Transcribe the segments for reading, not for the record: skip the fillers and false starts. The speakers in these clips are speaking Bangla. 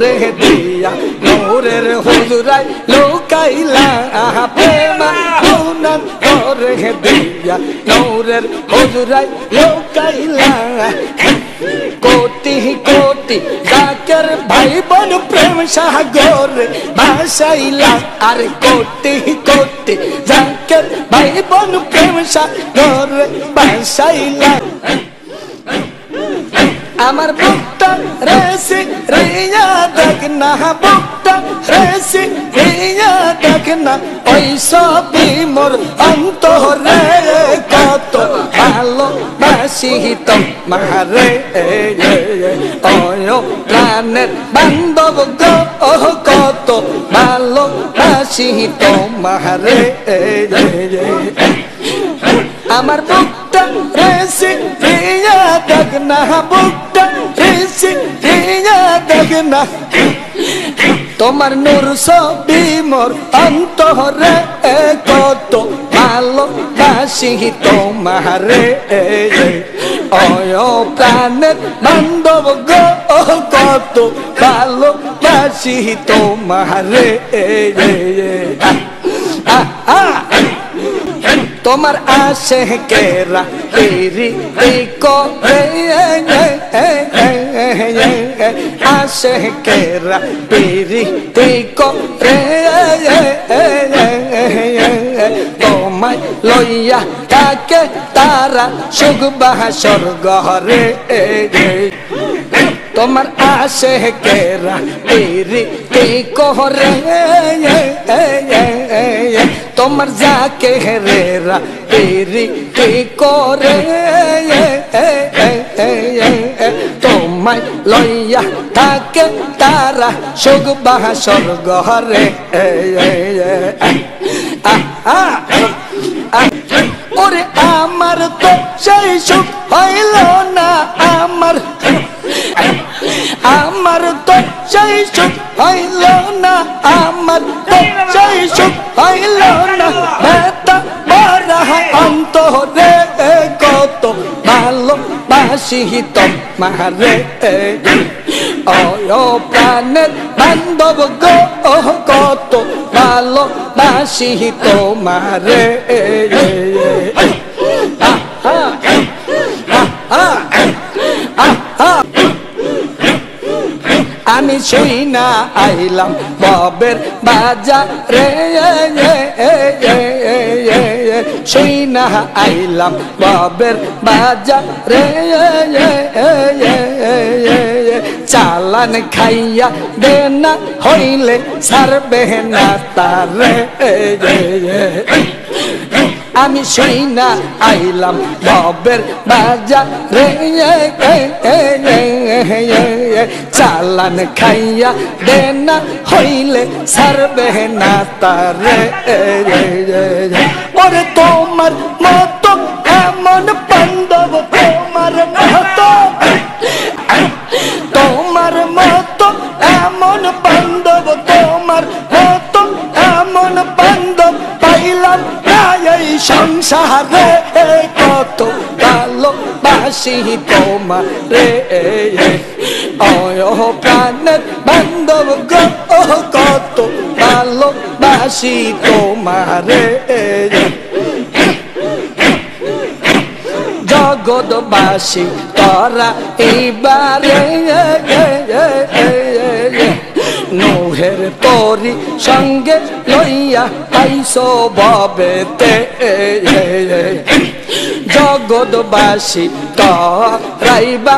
করে দিয়া নূরের হুজুরাই লুকাইলা প্রেমা গুনান করে দিয়া নূরের হুজুরাই লুকাইলা কোটি কোটি জাকের ভাই বোন প্রেম সাগর ভাসাইলা আর কোটি কোটি জাকের ভাই বোন প্রেম সাগর ভাসাইলা আমার বুকটা রেসি রিয়া দেখনা বুকটা রেসি রিয়া দেখনা ওই সবই মোর অন্তরে কত ভালোবাসি তোমারে ওয় প্রাণের বান্ধব গো কত ভালোবাসি তোমারে আমার বুকটা রেসি রিয়া দেখনা বুকটা রেসি রিয়া দেখনা তোমার নূর ছবি মোর অন্তরে কত ভালোবাসি তোমারে ওয় প্রাণের বান্ধব গো কত ভালোবাসি তোমারে তোমার আশে কেরা তেরি করে আশে কেরা তেরি করে তোমায় লইয়া তাকে তারা সুখ বাহাসর গহরে তোমার আশে কেরা তেরি করে তোমার যাকে হেরেরা তেরি করে তোমায় লইয়া থাকে তারা সুখ বাহাসর গহরে ওরে আমার তো সেই সুখ হইল না আমার তো সেই সুখ হইল না আমার তো সেই সুখ হইল না বেতা বড় অন্তরে কত ভালোবাসি তোমারে ওয় প্রাণের বান্ধব গো কত ভালোবাসি তোমারে আমি শুই না আইলাম ববের বাজারে শুই না আইলাম ববের বাজারে চালান খাইয়া দেনা হইলে সারবে না তারে আমি শুই না আইলাম ববের বাজারে চালান খাইয়া দেনা হইলে সারবে না তারে ওরে তোমার মতো এমন বান্ধব তোমার মতো এমন বান্ধব তোমার মতো এমন বান্ধব পাইলাম না এই সংসারে কত ভালোবাসি তোমারে ওয় প্রাণের বান্ধব গো কত ভালোবাসি তোমারে জগৎবাসী তোরা এইবারে নূহের তোরি সঙ্গে লইয়া আইসো ববেতে জগৎবাসী তোরাইবা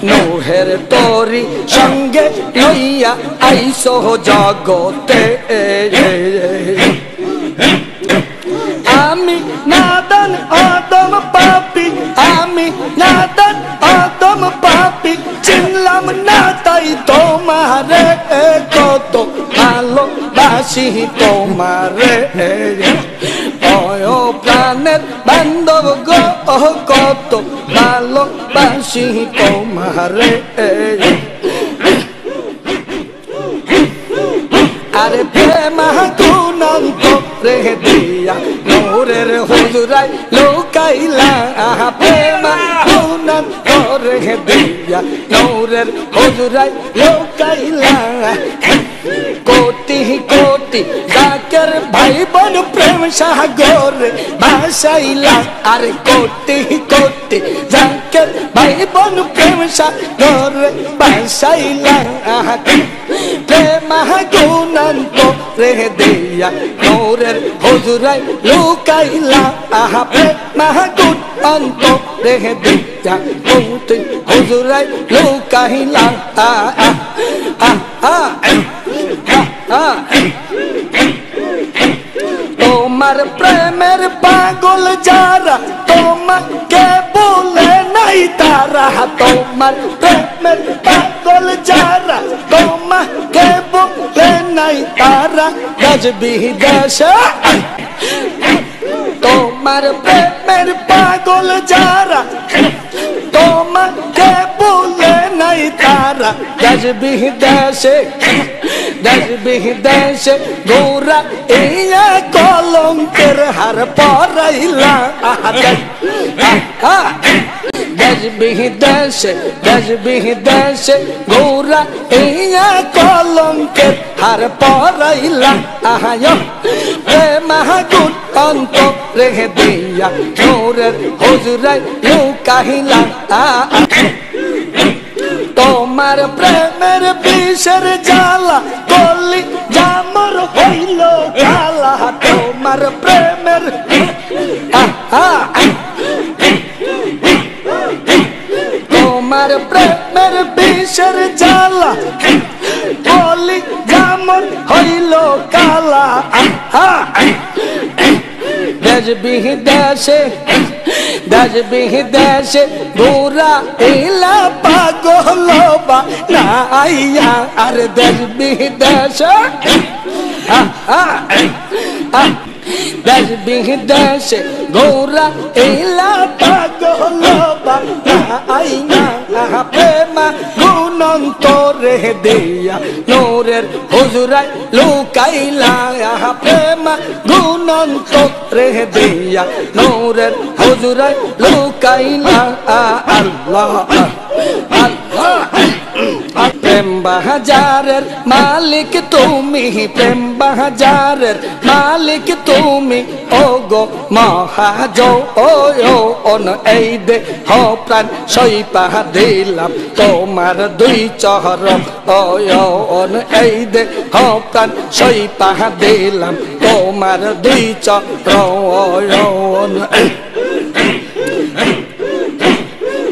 নূহের তোরি সঙ্গে লইয়া আইসো জগতে আমি নাদান আদম পাপী আমি নাদান আদম পাপী চিনলাম না তাই তোমারে কত ভালোবাসি তোমারে ওয় প্রাণের বান্ধব গো কত ভালোবাসি তোমারে আরে প্রেমা গুণান্ত রে দিয়া নূরের হুজুরাই লুকাইলা প্রেমা গুণান্ত রে দিয়া নূরের হুজুরাই লুকাইলা কোটি কোটি জাকের ভাই বোন প্রেম সাগরে ভাসাইলা আর কোটি কোটি জাকের ভাই বোন প্রেম সাগরে ভাসাইলা প্রেম গুণান্ত রে দিয়া নূরের হুজুরাই লুকাইলা প্রেম গুণান্ত রে দিয়া কোটি হুজুরাই লুকাইলা তোমার প্রেমের পাগল যারা তোমাকে বলে নাই তারা তোমার প্রেমের পাগল যারা তোমাকে বলে নাই তারা দেশ বিদেশে তোমার প্রেমের পাগল যারা তোমাকে বলে নাই তারা দেশ বিদেশে দেশ বিদেশে গোরা ইয়া কলঙ্কের হার পরাইলা দেশ বিদেশে গোরা ইয়া কলঙ্কের হার পরাইলা প্রেম গুণান্ত রে দিয়া নূরের হুজুরাই লুকাইলা তোমার প্রেমের বিষের জ্বালা কলি জামর হইল কালা তোমার প্রেমের তোমার প্রেমের বিষের জ্বালা কলি জামর হইল কালা দেশ বিদেশে দেশ বিদেশে গোরা ইলা পাগল বানাইয়া আর দেশ বিদেশে দেশ বিদেশে গোরা ইলা পাগল বানাইয়া প্রেম গুণান্ত রে দিয়া নূরের হুজুরাই লুকাইলা প্রেম গুণান্ত রে দিয়া নূরের হুজুরাই লুকাইলা আল্লাহ আল্লাহ প্রেম বাজারের মালিক তুমি প্রেম বাজারের মালিক তুমি ও গো মহাজন এই দে হ প্রাণ সইপা দিলাম তোমার দুই চরণ অয়ন এই দে হ প্রাণ সইপা দিলাম তোমার দুই চরণ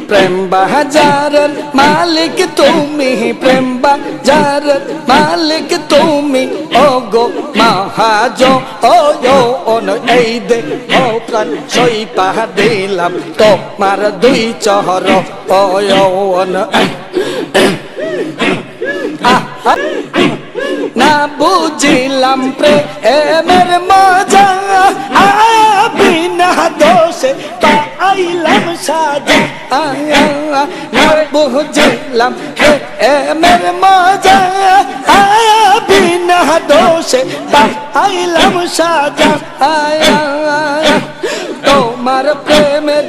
প্রেম বাজারের মালিক তুমি প্রেম বাজারের মালিক তুমি ও গো মহাজন এই দে ও প্রাণ সইপা দিলাম তোমার দুই চরণ না বুঝিলাম প্রেমের মজা বিনা দোষে পাইলাম সাজা না বুঝিলাম প্রেমের মজা বিনা দোষে পাইলাম সাজা তোমার প্রেমের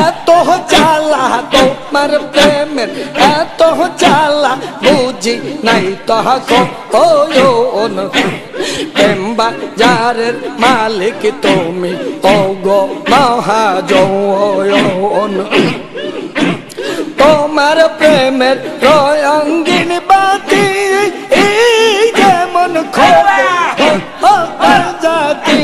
এত জ্বালা তোমার প্রেমের এত জ্বালা বুঝি নাই তখন প্রেম বাজারের মালিক তুমি ও গো মহাজন তোমার প্রেমের রঙিন বাতি যেমন জাতি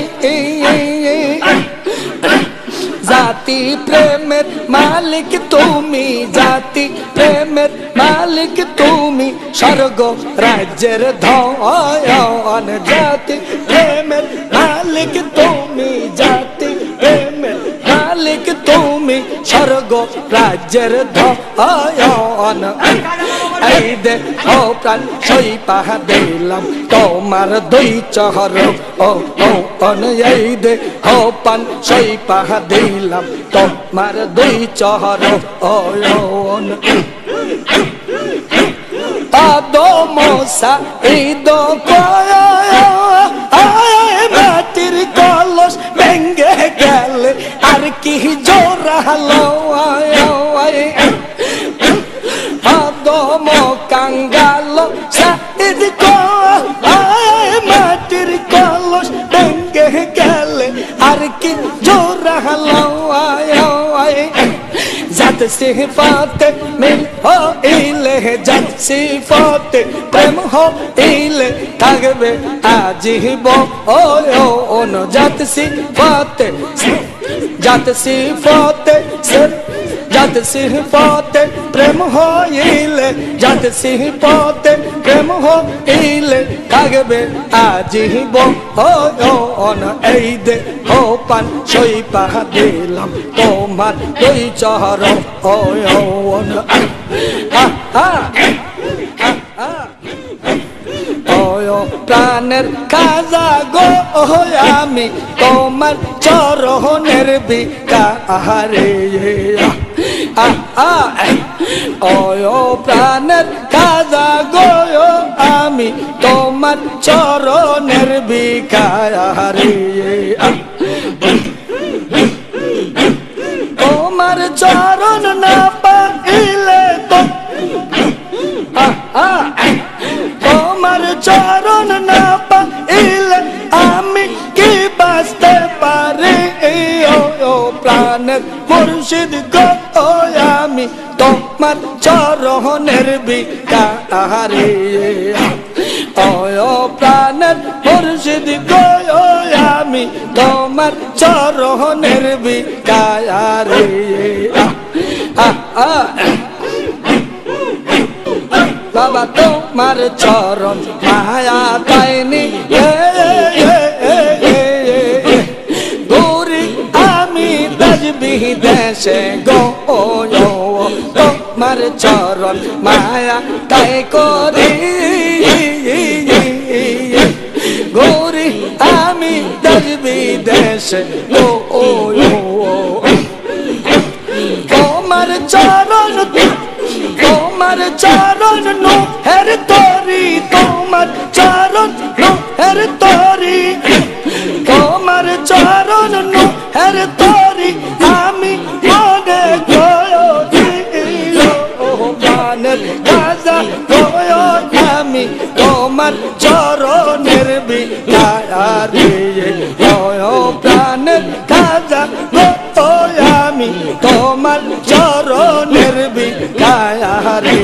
জাতি প্রেমের মালিক তুমি জাতি প্রেমের মালিক তুমি স্বর্গ রাজ্যের ধন জাতি প্রেমের মালিক তুমি জাতি প্রেমের মালিক তুমি স্বর্গ রাজ্যের ধন এই দে ও প্রাণ সইপা দিলাম তোমার দুই চরণ এই দে ও প্রাণ সইপা দিলাম তোমার দুই চরণ মশা ঈদ মাটির কলস ভেঙ্গে গেলে আর কি জোরালো সাইদ গো আয় মাটির কলস ভেঙে গেলে আর কি জোড়া হালায় জাত সিফাতে মিল হইলে জাত সিফাতে প্রেম হইলে থাকবে আজীবন জাত সিফাতে জাত সিফাতে প্রেম হইলে জাত সিফাতে প্রেম হইলে থাকবে আজীবন এই দে হো পান সইপা দিলাম তোমার দুই চরণ প্রাণের খাজা গো আমি তোমার চরণের বিকারে প্রাণের খাজা গো আমি তোমার চরণের বিকারে তোমার চরণ না পাইলে তো তোমার চরণ না পাইলে আমি কি বাঁচতে পারি প্রাণের মুর্শিদ গো আমি তোমার চরণের বিকারে প্রাণের মুর্শিদ গো আমি তোমার চরণের বিকারে বাবা তোমার চরণ মায়া তাইনি গৌরী আমি তাজবিহ দেশে গো তোমার চরণ মায়া তাই করি গৌরী আমি তাজবিহ দেশে গো তোমার চরণ তোমার চরণ নোহের তরি তোমার চরণ নোহের তরি তোমার চরণ নোহের তরি আমি মনে গানের গাজা আমি তোমার চরণের বিকারে প্রাণের গাজা আমি তোমার চরণের বিকারে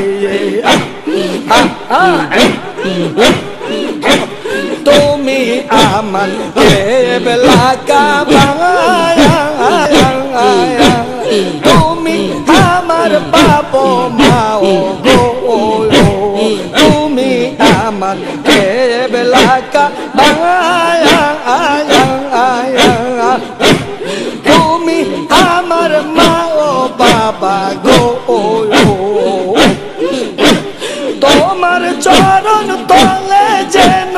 তুমি আমার কেবলা কাবায়া তুমি আমার বাপ মাও গো তুমি আমার কেবলা কাবায়া তুমি আমার মা ও বাবা গো তোমার চরণ তলে যেন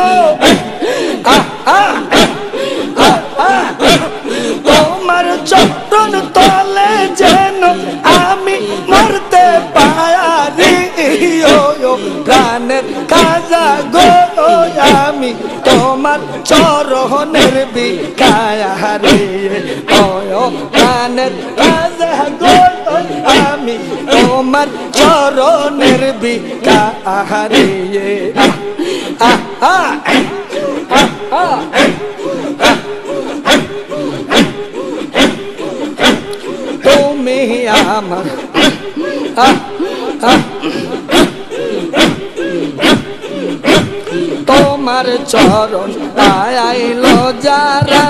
তোমার চরণ তলে যেন আমি মরতে পারি প্রাণের খাজা গো আমি তোমার চরণের বিকারে প্রাণের খাজা গো আমি তোমার চরণের বিকারে তুমি আমার তোমার চরণ আইল যারা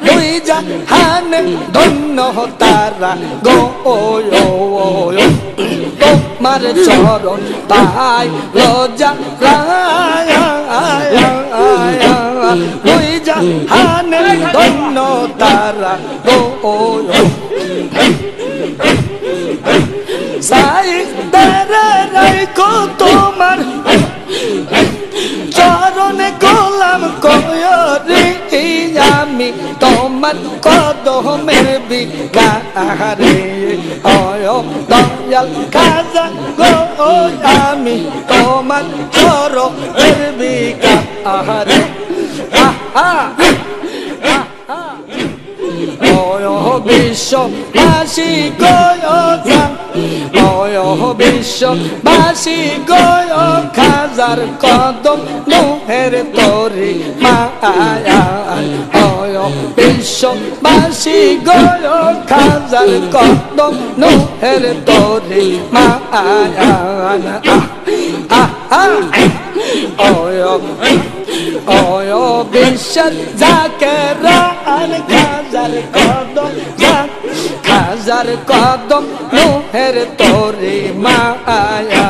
দুই জাহান ধন্য তারা গো তোমার চরণ পাইল যারা দুই জাহান ধন্য তারা গো সাই তারা রাইখো তোমার চরণে গোলাম কয়রে আমি তোমার কদমের বিকারে দয়াল খাজা গো আমি তোমার চরণের বিকারে বিশ্ব হাসি গো বিশ্ববাসী গয় খাজার কদম নুহের তরি মায়া বিশ্ববাসী গয় খাজার কদম নুহের তরি মায়া বিশ্বের জাকেরান খাজার কদম খাজার কদম নুহের তরি মায়া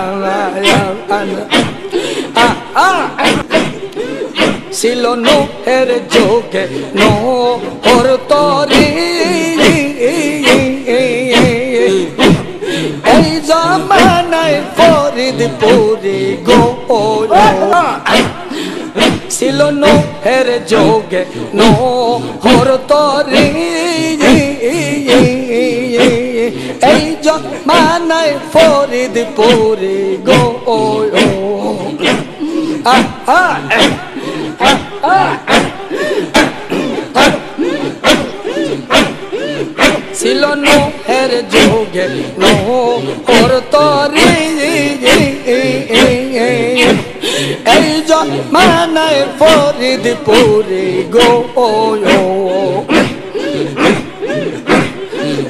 ছিল নুহের যোগে নোহর তরি এই জামানায় ফরিদপুরি গো ছিল নোহের যোগে নোহর তরি এই জামানায় ফরিদপুরি গো ছিল নোহের যোগে নোহর তরি এই জামানায় ফরিদপুরি গো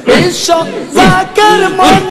বিশ্ব জাকের মন